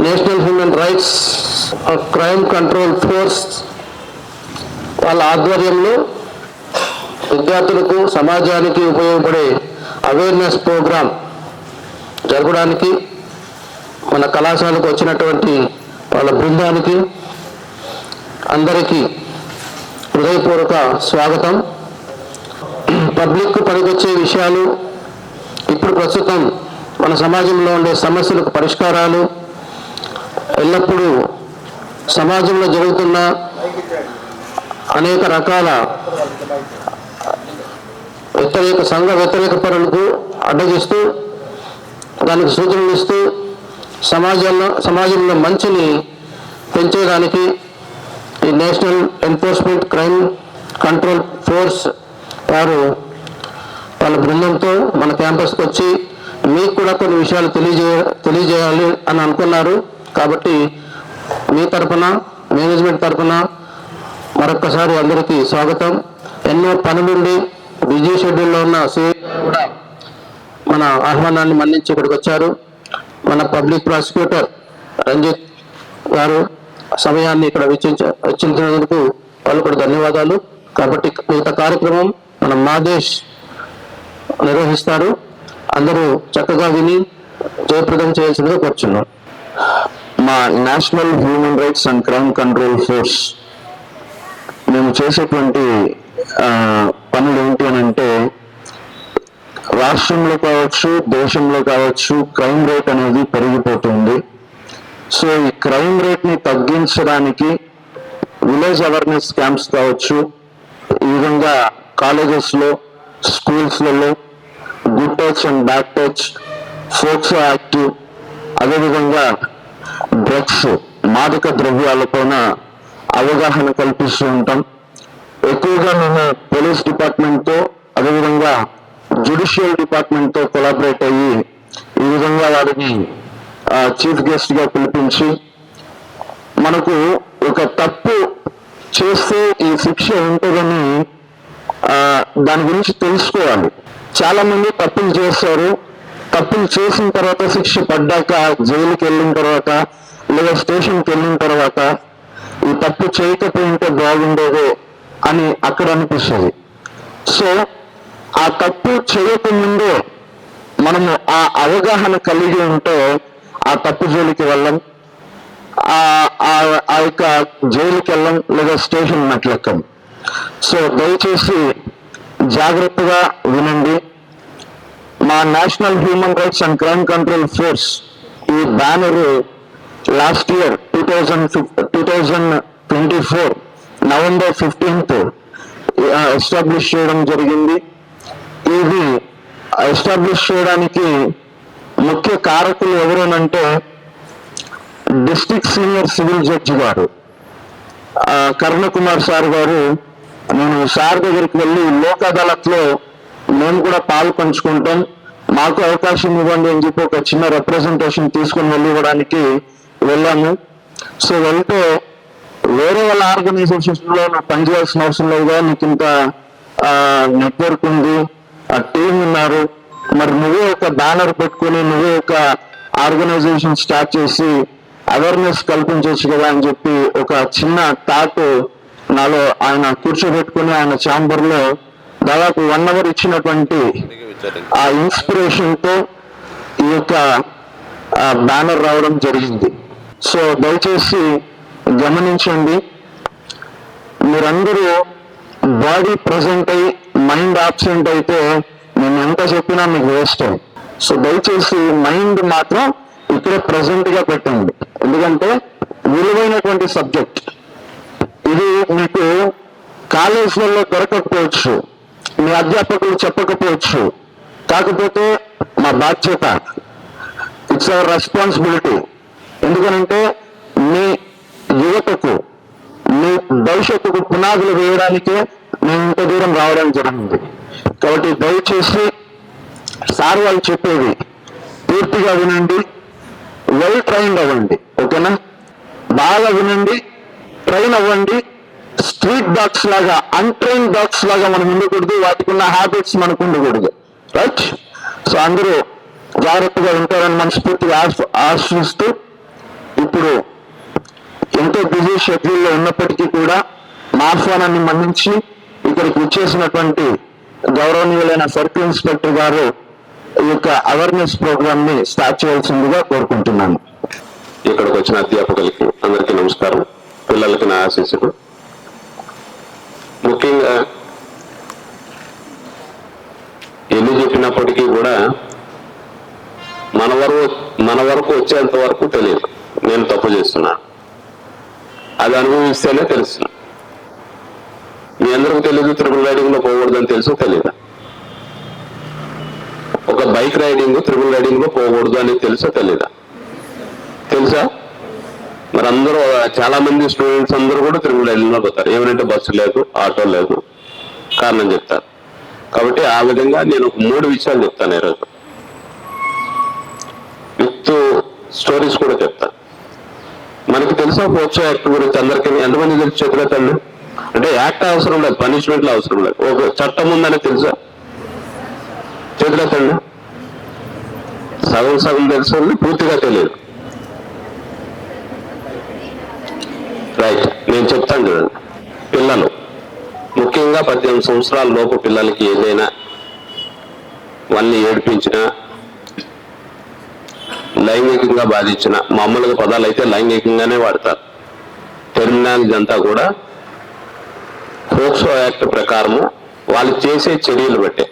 National human rights crime control force వాళ్ళ ఆధ్వర్యంలో విద్యార్థులకు సమాజానికి ఉపయోగపడే అవేర్నెస్ ప్రోగ్రాం జరపడానికి మన కళాశాలకు వచ్చినటువంటి వాళ్ళ బృందానికి అందరికీ హృదయపూర్వక స్వాగతం. పబ్లిక్ పనికొచ్చే విషయాలు, ఇప్పుడు ప్రస్తుతం మన సమాజంలో ఉండే సమస్యలకు పరిష్కారాలు, ఎల్లప్పుడూ సమాజంలో జరుగుతున్న అనేక రకాల సంఘ వ్యతిరేక పనులకు అడ్డగిస్తూ దానికి సూచనలు ఇస్తూ సమాజంలో మంచిని పెంచేదానికి ఈ national enforcement crime control force వారు వాళ్ళ బృందంతో మన క్యాంపస్కి వచ్చి మీకు కూడా కొన్ని విషయాలు తెలియజేయాలి అని అనుకున్నారు. కాబట్టి మీ తరఫున, మేనేజ్మెంట్ తరఫున మరొక్కసారి అందరికీ స్వాగతం. ఎన్నో పనులుండి బిజీ షెడ్యూల్లో ఉన్న కూడా మన ఆహ్వానాన్ని మన్నించి ఇక్కడికి వచ్చారు. మన పబ్లిక్ ప్రాసిక్యూటర్ రంజిత్ గారు సమయాన్ని ఇక్కడ వెచ్చించినందుకు వాళ్ళు కూడా ధన్యవాదాలు. కాబట్టి మిగతా కార్యక్రమం మన మాదేశ్ నిర్వహిస్తారు. అందరూ చక్కగా విని జయప్రదం చేయాల్సిందిగా కోరుచున్నాం. మా national human rights and crime control force మేము చేసేటువంటి పనులు ఏంటి అని అంటే, రాష్ట్రంలో కావచ్చు, దేశంలో కావచ్చు, క్రైమ్ రేట్ అనేది పెరిగిపోతుంది. సో ఈ క్రైమ్ రేట్ని తగ్గించడానికి విలేజ్ అవేర్నెస్ క్యాంప్స్ కావచ్చు, ఈ విధంగా కాలేజెస్లో, స్కూల్స్లలో good touch and bad touch, POCSO act, అదేవిధంగా డ్రగ్స్, మాదక ద్రవ్యాలపైన అవగాహన కల్పిస్తూ ఉంటాం. ఎక్కువగా మేము పోలీస్ డిపార్ట్మెంట్తో, అదేవిధంగా జ్యుడిషియల్ డిపార్ట్మెంట్తో కొలాబరేట్ అయ్యి ఈ విధంగా వారిని చీఫ్ గెస్ట్గా పిలిపించి, మనకు ఒక తప్పు చేస్తే ఈ శిక్ష ఉంటుందని దాని గురించి తెలుసుకోవాలి. చాలా మంది తప్పులు చేస్తారు. తప్పులు చేసిన తర్వాత, శిక్ష పడ్డాక, జైలుకి వెళ్ళిన తర్వాత లేదా స్టేషన్కి వెళ్ళిన తర్వాత ఈ తప్పు చేయకపోయింటే బాగుండేదే అని అక్కడ అనిపిస్తుంది. సో ఆ తప్పు చేయకముందే మనము ఆ అవగాహన కలిగి ఉంటే ఆ తప్పు జైలుకి వెళ్ళం, ఆ యొక్క జైలుకి వెళ్ళం లేదా స్టేషన్ మెట్లెక్కం. సో దయచేసి జాగ్రత్తగా వినండి. మా national human rights and crime control force ఈ banner last year 2024 November 15th establish చేయడం జరిగింది. ఇది ఎస్టాబ్లిష్ చేయడానికి ముఖ్య కారకులు ఎవరేనంటే, డిస్ట్రిక్ట్ సీనియర్ సివిల్ జడ్జి గారు కరుణకుమార్ సార్ గారు. నేను సార్ దగ్గరికి వెళ్ళి లోక్ అదాలత్లో మేము కూడా పాలు పంచుకుంటాం, మాకు అవకాశం ఇవ్వండి అని చెప్పి ఒక చిన్న రిప్రజెంటేషన్ తీసుకుని వెళ్ళడానికి వెళ్ళాము. సో వెళ్తే వేరే వాళ్ళ ఆర్గనైజేషన్స్లో నాకు పనిచేయాల్సిన అవసరం లేదుగా, నీకు ఇంత నెట్వర్క్ ఉంది, ఆ టీం ఉన్నారు, మరి నువ్వే ఒక బ్యానర్ పెట్టుకుని నువ్వే ఒక ఆర్గనైజేషన్ స్టార్ట్ చేసి అవేర్నెస్ కల్పించవచ్చు కదా అని చెప్పి ఒక చిన్న థాట్ నాలో ఆయన కూర్చోబెట్టుకుని ఆయన ఛాంబర్లో దాదాపు 1 hour ఇచ్చినటువంటి ఆ ఇన్స్పిరేషన్తో ఈ యొక్క బ్యానర్ రావడం జరిగింది. సో దయచేసి గమనించండి, మీరందరూ బాడీ ప్రజెంట్ అయ్యి మైండ్ ఆబ్సెంట్ అయితే నేను ఎంత చెప్పినా మీకు వేస్ట్. సో దయచేసి మైండ్ మాత్రం ఇక్కడ ప్రజెంట్గా పెట్టండి. ఎందుకంటే విలువైనటువంటి సబ్జెక్ట్ ఇది. మీకు కాలేజీలలో దొరకకపోవచ్చు, మీ అధ్యాపకులు చెప్పకపోవచ్చు, కాకపోతే మా బాధ్యత, ఇట్స్ అవర్ రెస్పాన్సిబిలిటీ. ఎందుకనంటే మీ యువతకు, మీ భవిష్యత్తుకు పునాదులు వేయడానికే మేము ఇంత దూరం రావడం జరిగింది. కాబట్టి దయచేసి సార్ వాళ్ళు చెప్పేది పూర్తిగా వినండి, వెల్ ట్రైన్డ్ అవ్వండి. ఓకేనా? బాగా వినండి, ట్రైన్ అవ్వండి. స్ట్రీట్ డాగ్స్ లాగా, అన్ట్రైన్ డాగ్స్ లాగా మనం ఉండకూడదు, వాటికి ఉన్న హ్యాబిట్స్ మనకు ఉండకూడదు. రైట్? సో అందరూ జాగ్రత్తగా ఉంటారని మనస్ఫూర్తిగా ఆశిస్తూ ఇప్పుడు ఎంతో బిజీ షెడ్యూల్లో ఉన్నప్పటికీ కూడా మా ఆహ్వానాన్ని మన్నించి ఇక్కడికి వచ్చేసినటువంటి గౌరవనీయులైన సర్కిల్ ఇన్స్పెక్టర్ గారు ఈ యొక్క అవేర్నెస్ ప్రోగ్రామ్ ని స్టార్ట్ చేయాల్సిందిగా కోరుకుంటున్నాను. ఇక్కడికి వచ్చిన అధ్యాపకులకి అందరికీ నమస్కారం, పిల్లలకి నా ఆశీస్సులు. ముఖ్యంగా ఎన్ని చెప్పినప్పటికీ కూడా మన వరకు వచ్చేంత వరకు తెలియదు నేను తప్పు చేస్తున్నాను. అది అనుభవిస్తేనే తెలుస్తుంది. మీ అందరికీ తెలియదు త్రిబుల్ రైడింగ్ లో పోకూడదని తెలుసు తెలియదు. ఒక బైక్ రైడింగ్ త్రిబుల్ రైడింగ్ లో పోకూడదు అని తెలుసా తెలీదా? తెలుసా? మరి అందరూ చాలా మంది స్టూడెంట్స్ అందరూ కూడా త్రిబుల్ రైడింగ్ లో పోతారు. ఏమంటే బస్సు లేదు, ఆటో లేదు, కారణం చెప్తారు. కాబట్టి ఆ విధంగా నేను 3 విషయాలు చెప్తాను ఈరోజు, విత్ స్టోరీస్ కూడా చెప్తాను. మనకి తెలుసా పోక్సో యాక్ట్ గురించి అందరికీ ఎంతమంది తెలిసి చేతులే తల్లి? అంటే యాక్ట్ అవసరం లేదు, పనిష్మెంట్లు అవసరం లేదు, ఒక చట్టం ఉందని తెలుసా? చేతులే తల్లి. సగం తెలుసు, పూర్తిగా తెలియదు. రైట్, నేను చెప్తాను చూడండి. పిల్లలు ముఖ్యంగా 18 సంవత్సరాల లోపు పిల్లలకి ఏదైనా వాళ్ళని ఏడిపించినా, లైంగికంగా బాధించిన, మామూలుగా పదాలు అయితే లైంగికంగానే వాడతారు, టెర్మినాలజీ అంతా కూడా పోక్సో యాక్ట్ ప్రకారము వాళ్ళు చేసే చర్యలు బట్టే.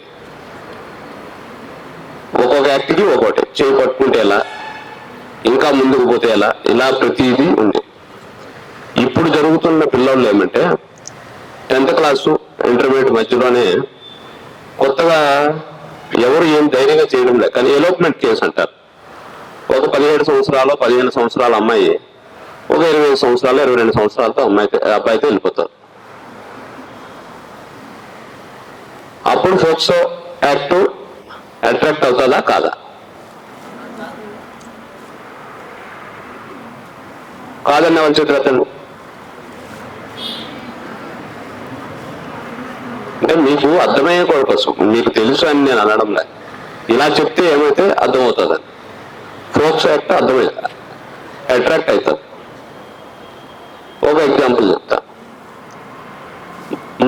ఒక్కొక్క యాక్ట్కి ఒక్కొక్కటి, చేయి పట్టుకుంటే ఎలా, ఇంకా ముందుకు పోతే ఎలా, ఇలా ప్రతిదీ ఉంది. ఇప్పుడు జరుగుతున్న పిల్లలు ఏమంటే 10th క్లాసు ఇంటర్మీడియట్ మధ్యలోనే కొత్తగా ఎవరు ఏం ధైర్యంగా చేయడం లేదు, కానీ ఎలోప్మెంట్ కేసు అంటారు. ఒక 17 సంవత్సరాలు 15 సంవత్సరాల అమ్మాయి ఒక 25 సంవత్సరాలు 22 సంవత్సరాలతో అబ్బాయితో వెళ్ళిపోతారు. అప్పుడు పోక్సో యాక్ట్ అట్రాక్ట్ అవుతుందా కాదా? కాదన్న వాళ్ళ చేతులు. అంటే మీకు అర్థమయ్యే కోసం, మీకు తెలుసు అని నేను అనడం లేదు. ఇలా చెప్తే ఏమైతే అర్థమవుతుంది అని. పోక్సో యాక్ట్ అర్థమైంది, అట్రాక్ట్ అవుతుంది. ఒక ఎగ్జాంపుల్ చెప్తా.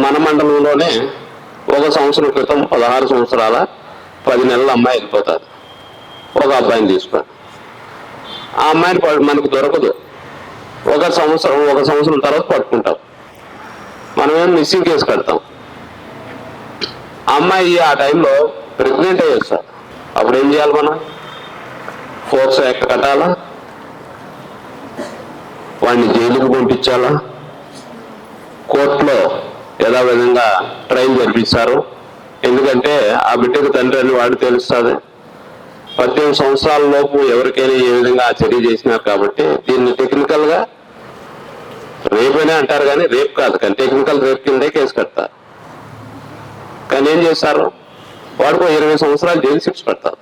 మన మండలంలోనే 1 సంవత్సరం క్రితం 16 సంవత్సరాల 10 నెలల అమ్మాయి వెళ్ళిపోతుంది ఒక అబ్బాయిని తీసుకొని. ఆ అమ్మాయిని మనకు దొరకదు. ఒక సంవత్సరం తర్వాత పట్టుకుంటాం. మనమేం మిస్సింగ్ కేసు కడతాం. అమ్మాయి ఆ టైంలో ప్రెగ్నెంట్ అయ్యేస్తారు. అప్పుడు ఏం చేయాలి? మనం పోక్సో యాక్ట్ కట్టాలా, వాడిని జైలుకు పంపించాలా, కోర్టులో యథావిధంగా ట్రయల్ జరిపిస్తారు. ఎందుకంటే ఆ బిడ్డకు తండ్రి అని వాడు తెలుస్తుంది. 18 సంవత్సరాల లోపు ఎవరికైనా ఏ విధంగా ఆ చర్య చేసినారు కాబట్టి దీన్ని టెక్నికల్ గా రేప్ అనే అంటారు, కానీ రేప్ కాదు, కానీ టెక్నికల్ రేప్ కిందే కేసు కడతారు. కానీ ఏం చేస్తారు? వాడికి 20 సంవత్సరాలు జైలు శిక్ష పెడతారు.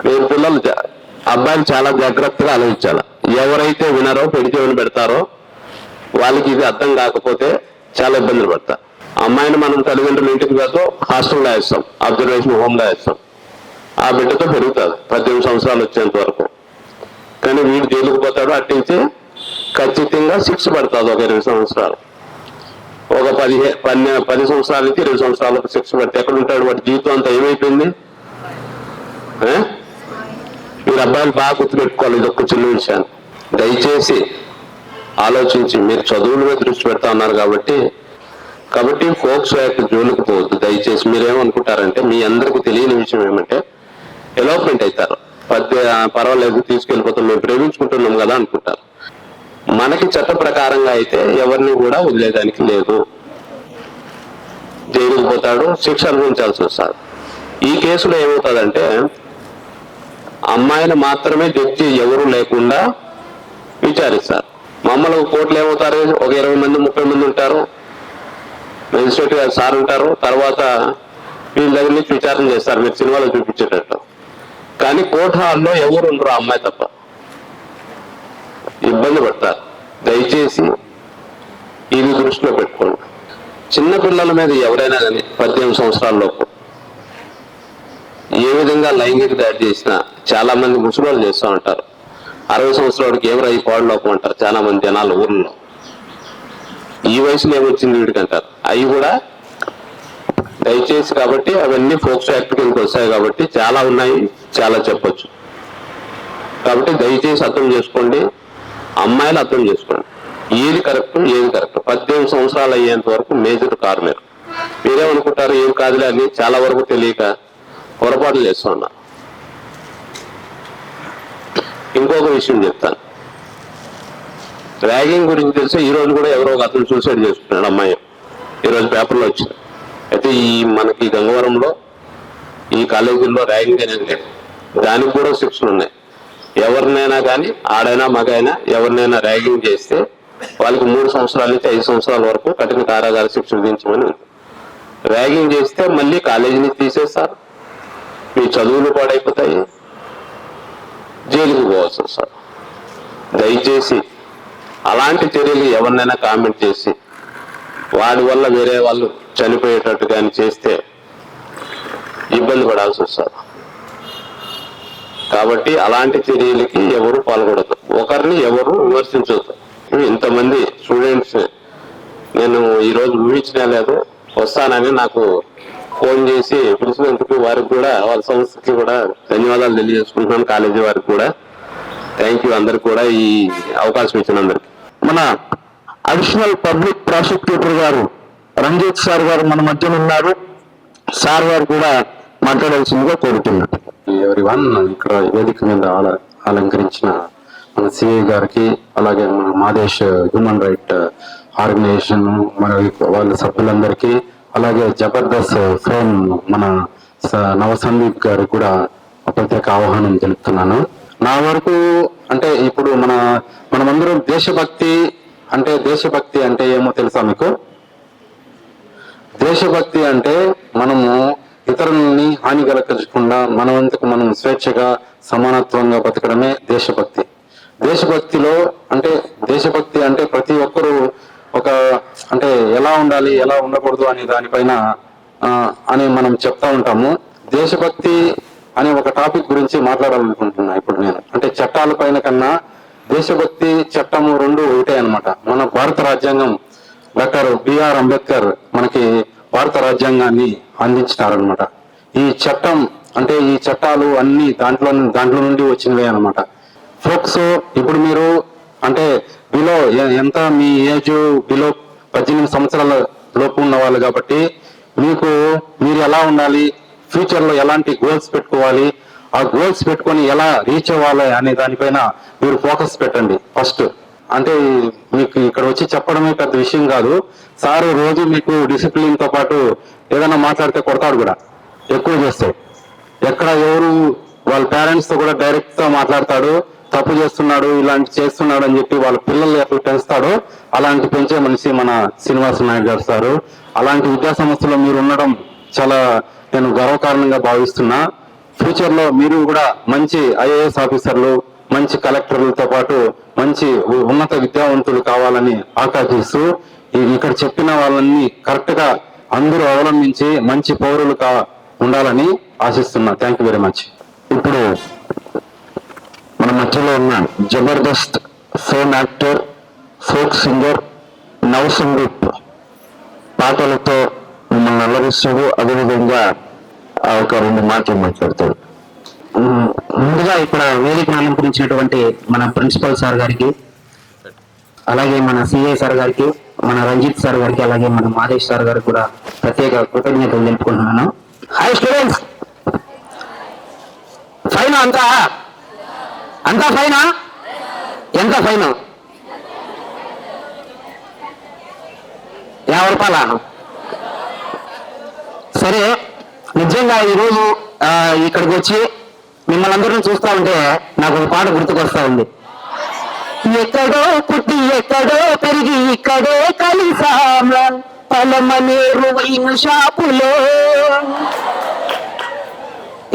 నేను పిల్లలు అబ్బాయిలు చాలా జాగ్రత్తగా ఆలోచించాలి. ఎవరైతే వినరో పెడితే పెడతారో వాళ్ళకి ఇది అర్థం కాకపోతే చాలా ఇబ్బందులు పడతారు. అమ్మాయిని మనం తల్లిదండ్రుల ఇంటికి కాదు హాస్టల్లో వేస్తాం, అబ్జర్వేషన్ హోమ్లో వేస్తాం. ఆ బిడ్డతో పెరుగుతుంది 18 సంవత్సరాలు వచ్చేంత వరకు. కానీ వీడు జైలుకు పోతాడు, అట్టించి ఖచ్చితంగా శిక్ష పడుతుంది ఒక 20 సంవత్సరాలు. ఒక 10 సంవత్సరాల నుంచి 20 సంవత్సరాలకు శిక్ష పడితే ఎక్కడ ఉంటాడు? వాడి జీవితం అంతా ఏమైపోయింది? మీరు అబ్బాయిలు బాగా గుర్తుపెట్టుకోవాలి, ఇది ఒక్క చిన్న విషయాన్ని. దయచేసి ఆలోచించి, మీరు చదువుల మీద దృష్టి పెడతా ఉన్నారు కాబట్టి పోక్సో యాక్ట్ జోలికి పోవద్దు దయచేసి. మీరేమనుకుంటారంటే, మీ అందరికీ తెలియని విషయం ఏమంటే, ఎలోప్మెంట్ అవుతారు, పర్వాలేదు తీసుకెళ్ళిపోతాం, మేము ప్రేమించుకుంటున్నాం కదా అనుకుంటారు. మనకి చట్ట ప్రకారంగా అయితే ఎవరిని కూడా వదిలేదానికి లేదు. జైలుకు పోతాడు, శిక్ష అనుభవించాల్సి వస్తుంది. ఈ కేసులో ఏమవుతుందంటే, అమ్మాయిని మాత్రమే జడ్జి ఎవరు లేకుండా విచారిస్తారు. మామూలుగా కోర్టులు ఏమవుతారు? ఒక 20 మంది 30 మంది ఉంటారు, మెజిస్ట్రేట్ గారు సార్ ఉంటారు, తర్వాత వీళ్ళ దగ్గర నుంచి విచారణ చేస్తారు, మీరు సినిమాలో చూపించేటట్టు. కానీ కోర్టు హాల్లో ఎవరు ఉండరు, అమ్మాయి తప్ప. ఇబ్బంది పడతారు. దయచేసి ఇది దృష్టిలో పెట్టుకోండి. చిన్న పిల్లల మీద ఎవరైనా కానీ 18 సంవత్సరాల లోపు ఏ విధంగా లైంగిక దాడి చేసినా చాలా మంది ముసలోళ్ళు చేస్తూ ఉంటారు. 60 సంవత్సరాలకి ఏమరా ఈ పాడు లోపం అంటారు చాలా మంది జనాలు ఊర్లో. ఈ వయసులో ఏమొచ్చింది వీడికి అంటారు. అవి కూడా దయచేసి కాబట్టి అవన్నీ ఫోక్సో యాక్ట్ కిందకి వస్తాయి కాబట్టి చాలా ఉన్నాయి, చాలా చెప్పొచ్చు. కాబట్టి దయచేసి అర్థం చేసుకోండి, అమ్మాయిలు అర్థం చేసుకోండి, ఏది కరెక్ట్ ఏది కరెక్ట్. 18 సంవత్సరాలు అయ్యేంత వరకు మేజర్ కారు మీరేమనుకుంటారు ఏం కాదులే అని చాలా వరకు తెలియక పొరపాట్లు చేస్తూ ఉన్నారు. ఇంకొక విషయం చెప్తాను, ర్యాగింగ్ గురించి తెలిసి ఈ రోజు కూడా ఎవరో ఒక అతను సూసైడ్ చేసుకున్నాడు అమ్మాయి, ఈరోజు పేపర్లో వచ్చింది. అయితే మనకి గంగవరంలో ఈ కాలేజీల్లో ర్యాగింగ్ అనేది లేదు, దానికి కూడా శిక్షలు ఉన్నాయి. ఎవరినైనా కానీ ఆడైనా మగైనా ఎవరినైనా ర్యాగింగ్ చేస్తే వాళ్ళకి 3 సంవత్సరాల నుంచి 5 సంవత్సరాల వరకు కఠిన కారాగార శిక్ష విధించమని ఉంది. ర్యాగింగ్ చేస్తే మళ్ళీ కాలేజీని తీసేస్తారు, మీ చదువులు పాడైపోతాయి, జైలుకు పోవాల్సి వస్తారు. దయచేసి అలాంటి చర్యలు ఎవరినైనా కామెంట్ చేసి వాడి వల్ల వేరే వాళ్ళు చనిపోయేటట్టు కానీ చేస్తే ఇబ్బంది పడాల్సి వస్తారు. కాబట్టి అలాంటి చర్యలకి ఎవరు పాల్గొనదు, ఒకరిని ఎవరు విమర్శించవద్దు. ఇంతమంది స్టూడెంట్స్ నేను ఈరోజు ఊహించనే లేదు, వస్తానని నాకు ఫోన్ చేసి పిలిచినందుకు వారికి కూడా వాళ్ళ సంస్థకి కూడా ధన్యవాదాలు తెలియజేసుకుంటున్నాను, కాలేజీ వారికి కూడా థ్యాంక్ యూ, అందరికి కూడా ఈ అవకాశం ఇచ్చినందరికి. మన అడిషనల్ పబ్లిక్ ప్రాసిక్యూటర్ గారు రంజిత్ సార్ గారు మన మధ్యలో ఉన్నారు, సార్ గారు కూడా మాట్లాడాల్సిందిగా కోరుతున్నారు. ఎవరివన్ ఇక్కడ వేదిక మీద అలంకరించిన మన సిఐ గారికి, అలాగే మన మాదేశ్ హ్యూమన్ రైట్ ఆర్గనైజేషన్ మన వాళ్ళ సభ్యులందరికీ, అలాగే జబర్దస్త్ ఫేమ్ మన నవ సందీప్ గారికి కూడా ప్రత్యేక ఆహ్వానం తెలుపుతున్నాను. నా వరకు అంటే ఇప్పుడు మనమందరం దేశభక్తి అంటే ఏమో తెలుసా మీకు? దేశభక్తి అంటే మనము ఇతరులని హాని కలగకుండా మనవంతకు మనం స్వేచ్ఛగా సమానత్వంగా బతకడమే దేశభక్తి. దేశభక్తి అంటే ప్రతి ఒక్కరూ అంటే ఎలా ఉండాలి ఎలా ఉండకూడదు అనే దానిపైన అని మనం చెప్తా ఉంటాము. దేశభక్తి అనే ఒక టాపిక్ గురించి మాట్లాడాలనుకుంటున్నా ఇప్పుడు నేను. అంటే చట్టాల పైన కన్నా దేశభక్తి చట్టము రెండు ఒకటే అన్నమాట. మన భారత రాజ్యాంగం డాక్టర్ బిఆర్ అంబేద్కర్ మనకి భారత రాజ్యాంగాన్ని అందించినారనమాట. ఈ చట్టం అంటే ఈ చట్టాలు అన్ని దాంట్లో నుండి వచ్చినవే అనమాట. ఫోక్సో ఇప్పుడు మీరు అంటే బిలో ఎంత మీ ఏజ్ బిలో 18 సంవత్సరాల లోపు ఉన్న వాళ్ళు కాబట్టి మీరు ఎలా ఉండాలి, ఫ్యూచర్ లో ఎలాంటి గోల్స్ పెట్టుకోవాలి, ఆ గోల్స్ పెట్టుకొని ఎలా రీచ్ అవ్వాలి అనే దానిపైన మీరు ఫోకస్ పెట్టండి ఫస్ట్. అంటే మీకు ఇక్కడ వచ్చి చెప్పడమే పెద్ద విషయం కాదు. సారు రోజు మీకు డిసిప్లిన్ తో పాటు ఏదైనా మాట్లాడితే కొడతాడు కూడా, ఎక్కువ చేస్తే. ఎక్కడ ఎవరు వాళ్ళ పేరెంట్స్ తో కూడా డైరెక్ట్ గా మాట్లాడతాడు, తప్పు చేస్తున్నాడు ఇలాంటి చేస్తున్నాడు అని చెప్పి వాళ్ళ పిల్లలు ఎట్లా పెంచుతాడో అలాంటి పెంచే మనిషి మన శ్రీనివాస నాయుడు గారు సారు. అలాంటి విద్యా సంస్థలో మీరు ఉండడం చాలా నేను గర్వకారణంగా భావిస్తున్నా. ఫ్యూచర్ లో మీరు కూడా మంచి ఐఏఎస్ ఆఫీసర్లు, మంచి కలెక్టర్లతో పాటు మంచి ఉన్నత విద్యావంతులు కావాలని ఆకాంక్షిస్తూ ఇక్కడ చెప్పిన వాళ్ళని కరెక్ట్ గా అందరూ అవలంబించి మంచి పౌరులు ఉండాలని ఆశిస్తున్నా. Thank you very much. ఇప్పుడు మన మధ్యలో ఉన్న Jabardasth fame actor, folk singer Nav Sandeep పాటలతో మిమ్మల్ని అల్లరిస్తాడు. అదేవిధంగా ఒక 2 మాటలు మాట్లాడతాడు. ముందుగా ఇక్కడ వేదికను అలంకరించినటువంటి మన ప్రిన్సిపల్ సార్ గారికి, అలాగే మన సిఐ సార్ గారికి, మన రంజిత్ సార్ గారికి, అలాగే మన మాదేశ్ సార్ గారికి కూడా ప్రత్యేక కృతజ్ఞతలు తెలుపుకుంటున్నాను. హాయ్ స్టూడెంట్స్, ఫైన్ అంతా ఫైనా? ఎంత ఫైన్? 50 రూపాయలా? సరే, నిజంగా ఈరోజు ఇక్కడికి వచ్చి మిమ్మల్ని అందరినీ చూస్తా ఉంటే నాకు ఒక పాట గుర్తుకొస్తా ఉంది. ఎక్కడో పుట్టి ఎక్కడో పెరిగి ఇక్కడే కలిసాంలా పలమనేరు వైన్ షాపులో.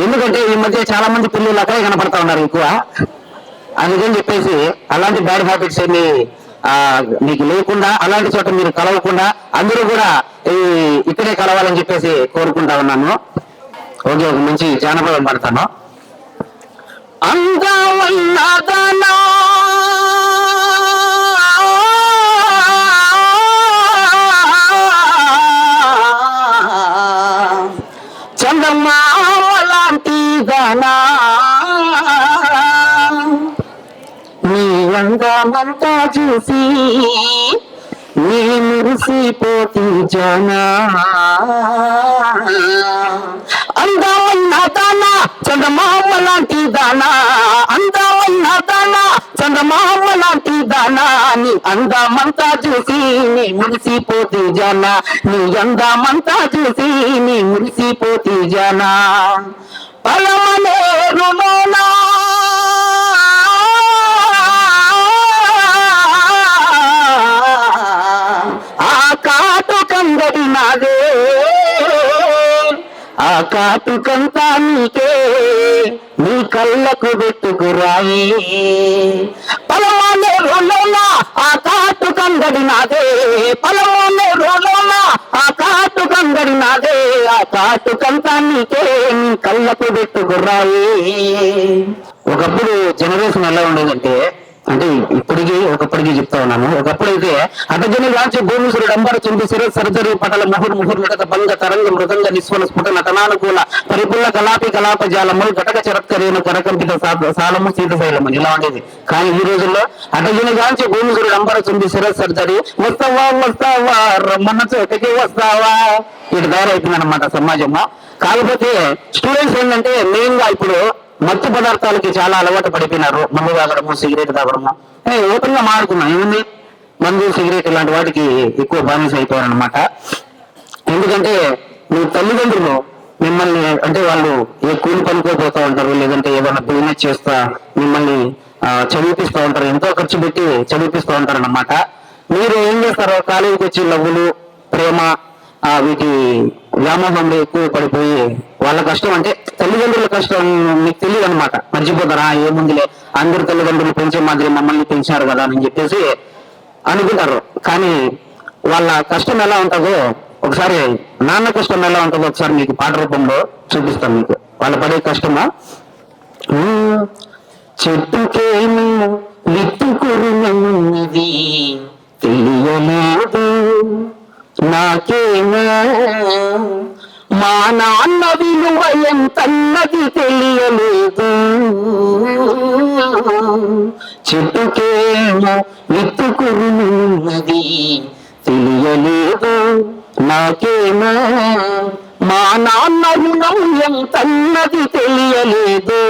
ఎందుకంటే ఈ మధ్య చాలా మంది పిల్లలు అక్కడే కనపడతా ఉన్నారు ఎక్కువ. అందుకని చెప్పేసి అలాంటి బ్యాడ్ హ్యాబిట్స్ ఏమి మీకు లేకుండా, అలాంటి చోట మీరు కలవకుండా అందరూ కూడా ఇక్కడే కలవాలని చెప్పేసి కోరుకుంటా ఉన్నాను. ఓకే, ఒక మంచి జానపదం పడతాను. అందమన్నదనా చందమామలాంటి దానా నీ అందమంతా చూసి నీ మురిసిపోతీ జనా అందమైన దానా చందమామ లాంటి దానా అందమైన దానా చందమామ లాంటి దానా నీ అందమంతా చూసి నీ మురిసిపోతీ జనా నీ అందమంతా చూసి నీ మురిసిపోతీ జనా పలమనేరులోనా ఆ కాటు కంగడి నాదే ఆ కాటుకంతా నీకే నీ కళ్ళకు పెట్టుకురాయి పలమానే రోలోనా ఆ కాటు కంగడి నాదే పలమానే రోలోనా ఆ కాటు కంగడి నాదే ఆ కాటుకంతా నీకే నీ కళ్ళకు పెట్టుకురాయి. ఒకప్పుడు జనరేషన్ ఎలా ఉండేదంటే అంటే ఒకప్పటికి చెప్తా ఉన్నాను. ఒకప్పుడైతే అటజని రాజ్య భూమిసురుడు అంబర చింది సరజరి పటల ముహుర్ముహుర్లట భంగ తరంగ మృదంగ నిస్వన స్ఫుట నటనానుకూల పరిపుల్ల కలాపి కలాప జాలము ఘటక చరత్కరేను కరకంపిత సాలము శీతశైలము ఇలా ఉండేది. కానీ ఈ రోజుల్లో అటజని రాజ్య భూమిసురుడు అంబర చింది సర్జరీ వస్తావా రమ్మన్న చోటకి వస్తావా ఇటు తయారైపోయింది అనమాట సమాజము. కాకపోతే స్టూడెంట్స్ ఏంటంటే మెయిన్ గా ఇప్పుడు మత్తు పదార్థాలకి చాలా అలవాటు పడిపోయినారు. మందు తాగడము సిగరెట్ తాగడము ఓపెన్ గా మారుకున్నాం. ఏముంది మందు సిగరెట్ ఇలాంటి వాటికి ఎక్కువ బానిస అయిపోయారు అనమాట. ఎందుకంటే మీ తల్లిదండ్రులు మిమ్మల్ని అంటే వాళ్ళు ఏ కూలి పనికోపోతూ ఉంటారు, లేదంటే ఏదైనా బిజినెస్ చేస్తా మిమ్మల్ని చదివిపిస్తూ ఉంటారు, ఎంతో ఖర్చు పెట్టి చదివిపిస్తూ ఉంటారు అన్నమాట. మీరు ఏం చేస్తారు, కాలేజీకి వచ్చి లవ్వులు ప్రేమ వీటి వ్యామోహంలో ఎక్కువ పడిపోయి వాళ్ళ కష్టం అంటే తల్లిదండ్రుల కష్టం మీకు తెలియదు అనమాట. మర్చిపోతారా ఏముందిలే అందరు తల్లిదండ్రులు పెంచే మాదిరి మమ్మల్ని పెంచారు కదా అని చెప్పేసి అనుకుంటారు. కానీ వాళ్ళ కష్టం ఎలా ఉంటుందో ఒకసారి నాన్న కష్టం ఎలా ఉంటుందో ఒకసారి మీకు పాట రూపంలో చూపిస్తాను. మీకు వాళ్ళు పడే కష్టమా. చెట్టుకేమో విత్తుకురున్నది తెలియలేదు నాకేమో మా నాన్న విలువ ఎంతన్నది తెలియలేదు. చెట్టుకేమో విత్తుకురున్నది తెలియలేదు నాకేమో మా నాన్న రుణం ఎంతన్నది తెలియలేదు.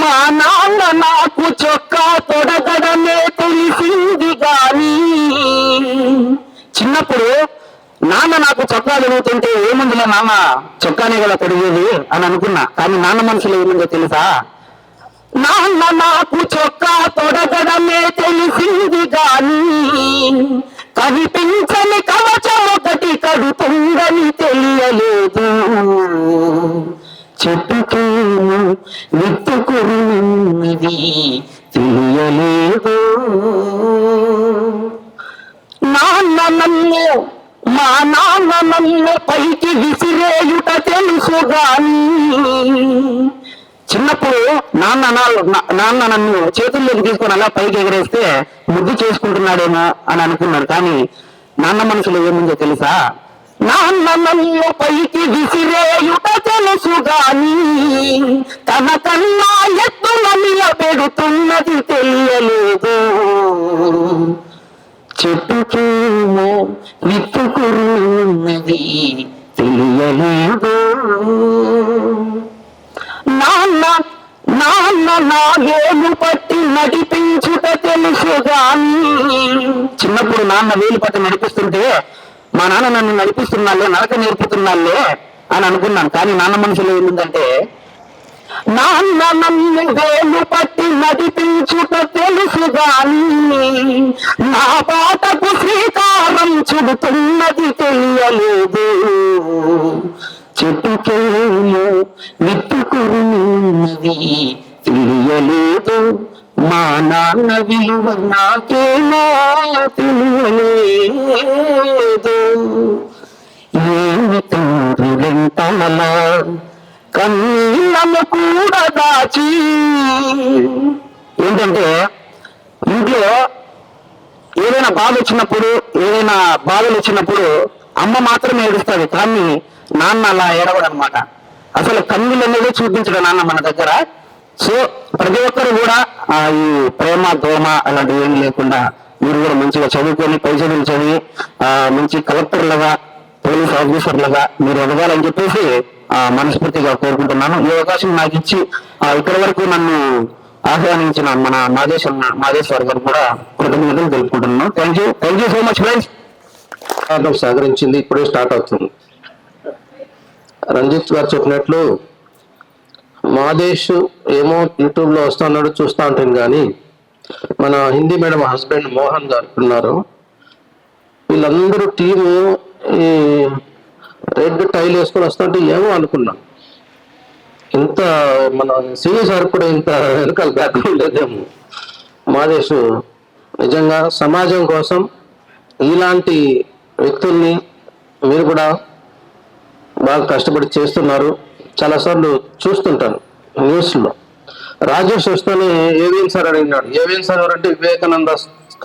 మా నాన్న నాకు చొక్కా తొడగడమే తెలిసింది గాని చిన్నప్పుడు నాన్న నాకు చొక్కా తొడుగుతుంటే ఏముందిలే నాన్న చొక్కానే కదా తొడిగేది అని అనుకున్నా. కానీ నాన్న మనసులో ఏముందో తెలుసా, నాన్న నాకు చొక్కా తొడగడమే తెలిసింది గాని కనిపించని కవచం ఒకటి కడుతుందని తెలియలేదు. చెట్టుకేమో విత్తుకురున్నది తెలియలేదు. మా నాన్న నన్ను పైకి విసిరేయుట తెలుసు గాని చిన్నప్పుడు నాన్న నన్ను చేతుల్లోకి తీసుకొని అలా పైకి ఎగరేస్తే ముద్దు చేసుకుంటున్నాడేమో అని అనుకున్నాడు. కానీ నాన్న మనసులో ఏముందో తెలుసా, నాన్న నన్ను పైకి విసిరేయుట తెలుసు గాని తన కన్నా ఎత్తున నిలబెడుతున్నది తెలియలేదు. చెట్టుకేమో విత్తుకురున్నది తెలియలేదు. నాన్న నాగేలు పట్టి నడిపించుట తెలుసు గాని చిన్నప్పుడు నాన్న వేలు పట్టి నడిపిస్తుంటే మా నాన్న నన్ను నడిపిస్తున్నాళ్ళే నడక నేర్పుతున్నాళ్ళే అని అనుకున్నాను. కానీ నాన్న మనసులో ఏముందంటే, నాన్న నన్ను వేలు పట్టి నడిపించుట తెలుసు గాని నా పాటకు శ్రీకారం చుడుతున్నది తెలియలేదు. చెట్టుకేమో విత్తుకురున్నది తెలియలేదు. మా నాన్న విలువ నాకేమో తెలియలేదు. ఏమి తోరు కౌగిలింతలలో కన్నీళ్ళను కూడా దాచి. ఏంటంటే ఇంట్లో ఏదైనా బాధ వచ్చినప్పుడు, ఏదైనా బాధలు వచ్చినప్పుడు అమ్మ మాత్రమే ఏడుస్తుంది, కానీ నాన్న అలా ఏడవడు అనమాట. అసలు కన్నీళ్ళు అనేది చూపించడం నాన్న మన దగ్గర. సో ప్రతి ఒక్కరు కూడా ఈ ప్రేమ దోమ అలాంటివి ఏమి లేకుండా మీరు కూడా మంచిగా చదువుకొని పై చదువులు చదివి మంచి కలెక్టర్లుగా, పోలీస్ ఆఫీసర్లుగా మీరు ఎదగాలని చెప్పేసి మనస్ఫూర్తిగా కోరుకుంటున్నాను. ఈ అవకాశం నాకు ఇచ్చి ఇక్కడి వరకు నన్ను ఆహ్వానించిన మన మాదేశ్వర్ గారు కూడా కృతజ్ఞతలు తెలుపుకుంటున్నాను. Thank you so much friends. సహకరించింది, ఇప్పుడే స్టార్ట్ అవుతుంది. రంజిత్ గారు చెప్పినట్లు మాదేశ్ ఏమో యూట్యూబ్లో వస్తున్నాడు, చూస్తూ ఉంటాను. కానీ మన హిందీ మేడం హస్బెండ్ మోహన్ గారు ఉన్నారు, వీళ్ళందరూ టీము ఈ రెడ్ టైల్ వేసుకొని వస్తుంటే ఏమో అనుకున్నా, ఇంత మన సినీ సార్ కూడా ఇంత వెనకాల బ్యాక్గ్రౌండ్ లేదేమో. మాదేశ్ నిజంగా సమాజం కోసం ఇలాంటి వ్యక్తుల్ని మీరు కూడా బాగా కష్టపడి చేస్తున్నారు. చాలాసార్లు చూస్తుంటాను న్యూస్లో. రాజేష్ వస్తేనే ఏవిఎన్ సార్ అడిగినాడు. ఏవిఎన్ సార్ ఎవరంటే వివేకానంద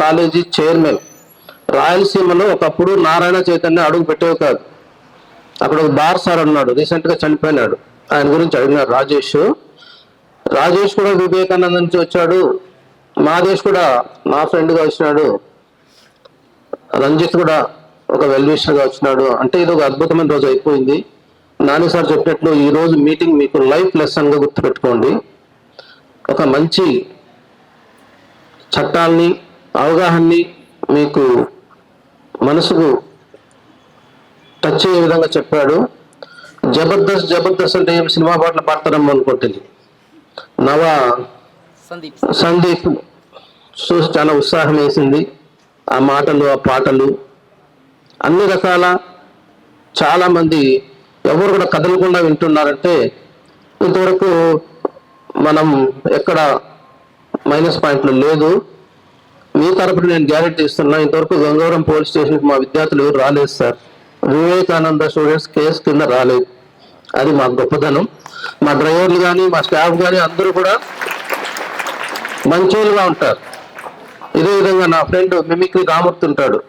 కాలేజీ చైర్మన్. రాయలసీమలో ఒకప్పుడు నారాయణ చైతన్య అడుగు పెట్టేవి కాదు. అక్కడ ఒక బార్ సార్ అన్నాడు, రీసెంట్గా చనిపోయినాడు, ఆయన గురించి అడిగినాడు రాజేష్. రాజేష్ కూడా వివేకానంద నుంచి వచ్చాడు, మాదేశ్ కూడా నా ఫ్రెండ్గా వచ్చినాడు, రంజిత్ కూడా ఒక వెల్విషర్గా వచ్చినాడు. అంటే ఇది ఒక అద్భుతమైన రోజు అయిపోయింది. నాని సార్ చెప్పినట్లు ఈ రోజు మీటింగ్ మీకు లైఫ్ లెసన్గా గుర్తుపెట్టుకోండి. ఒక మంచి చట్టాల్ని, అవగాహనని మీకు మనసుకు టచ్ అయ్యే విధంగా చెప్పాడు. జబర్దస్త్ అంటే ఏం సినిమా పాటలు పాడతారమ్మా అనుకుంటుంది. సందీప్ చూసి చాలా ఉత్సాహం వేసింది. ఆ మాటలు, ఆ పాటలు, అన్ని రకాల చాలామంది ఎవరు కూడా కదలకుండా వింటున్నారంటే ఇంతవరకు మనం ఎక్కడ మైనస్ పాయింట్లు లేదు. మీ తరపున నేను గ్యారెంటీ ఇస్తున్నా, ఇంతవరకు గంగవరం పోలీస్ స్టేషన్కి మా విద్యార్థులు ఎవరు రాలేదు సార్. వివేకానంద స్టూడెంట్స్ కేసు కింద రాలేదు. అది మా గొప్పతనం. మా డ్రైవర్లు కానీ, మా స్టాఫ్ కానీ అందరూ కూడా మంచోళ్ళుగా ఉంటారు. ఇదే విధంగా నా ఫ్రెండ్ మిమిక్రీ రామూర్తి ఉంటాడు.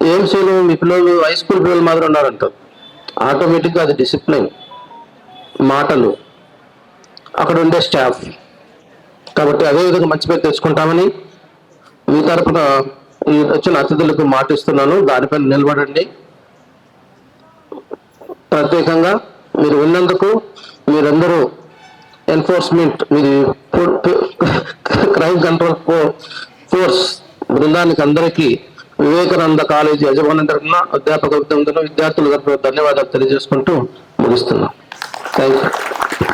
ఏఎంసీలో మీ పిల్లలు హై స్కూల్ పిల్లలు మాత్రం ఉన్నారంటారు. ఆటోమేటిక్గా అది డిసిప్లిన్, మాటలు, అక్కడ ఉండే స్టాఫ్. కాబట్టి అదేవిధంగా మంచి పేరు తెచ్చుకుంటామని మీ తరపున ఈ వచ్చిన అతిథులకు మాటిస్తున్నాను. దానిపైన నిలబడండి. ప్రత్యేకంగా మీరు విన్నందుకు మీరందరూ ఎన్ఫోర్స్మెంట్, మీది క్రైమ్ కంట్రోల్ ఫోర్స్ బృందానికి అందరికీ వివేకానంద కాలేజీ యజమాని తరఫున, అధ్యాపక విద్యార్థుల తరఫున ధన్యవాదాలు తెలియజేసుకుంటూ ముగిస్తున్నాం. Thank you.